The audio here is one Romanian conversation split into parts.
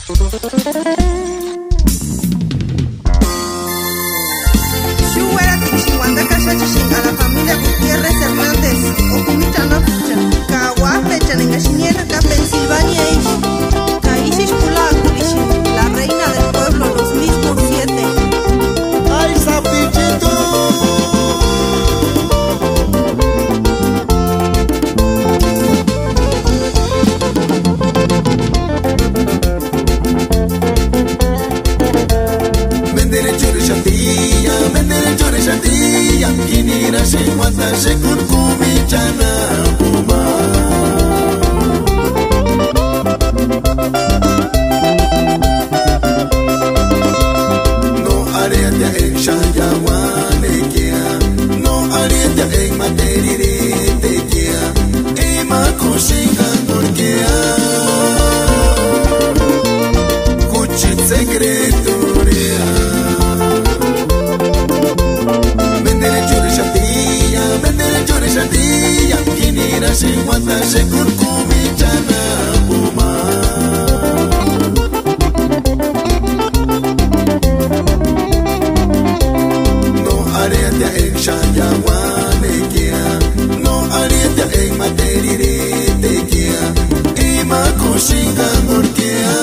A la familia Gutiérrez Hernández, Ocumichana, Caguape, Chanengashinera, Pensilvania, Caishis Kulakulishi, la reina del pueblo, los mismos 7. ¡Ay, sapichito! Kinira se mata se kurkumi chana puma no arieta en shayawane kia no arieta en materirite kia ema kusinga norkia kuchit secreto se mata se kurkumi chana puma no arieta en shayawane kia no arieta en materirite kia ima kusinga norkia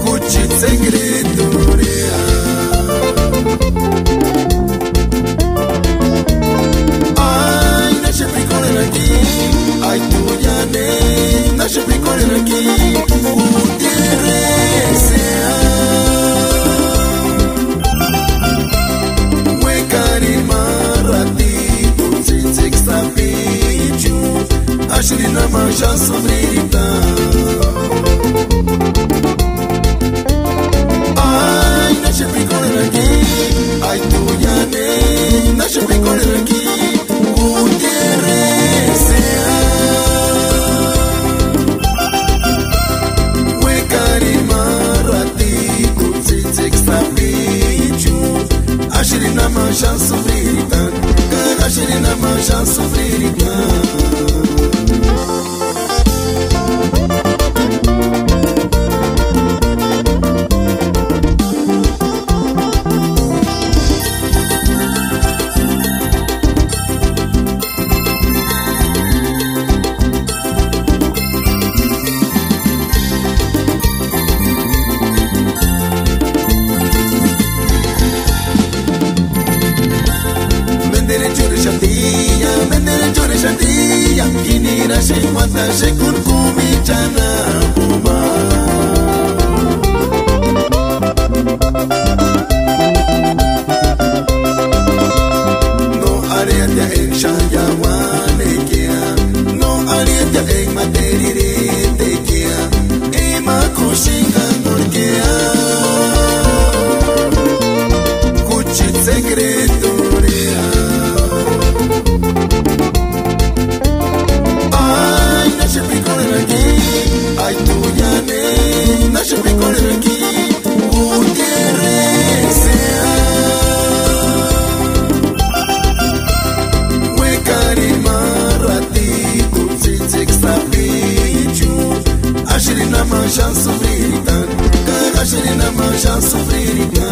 kuchit secreto ay tuyane nashe picoler aquí Gutiérrez sea huecari marratito sin extra pichu ashrina masha sobrita ay nashe picoler aquí ay tuyane nashe picoler aquí Gutiérrez sea huecari marratito sin extra pichu ashrina masha sobrita ashrina masha sobrita Kinira se mata se kurkumi chana puma no arieta en shayawane kia no arieta en materirite kia ema kusinga norkia kuchit secreto ay tuyane nashe picoler aquí Gutiérrez sea huecari marratito sin extra pichu ashrina masha sobrita ashrina masha sobrita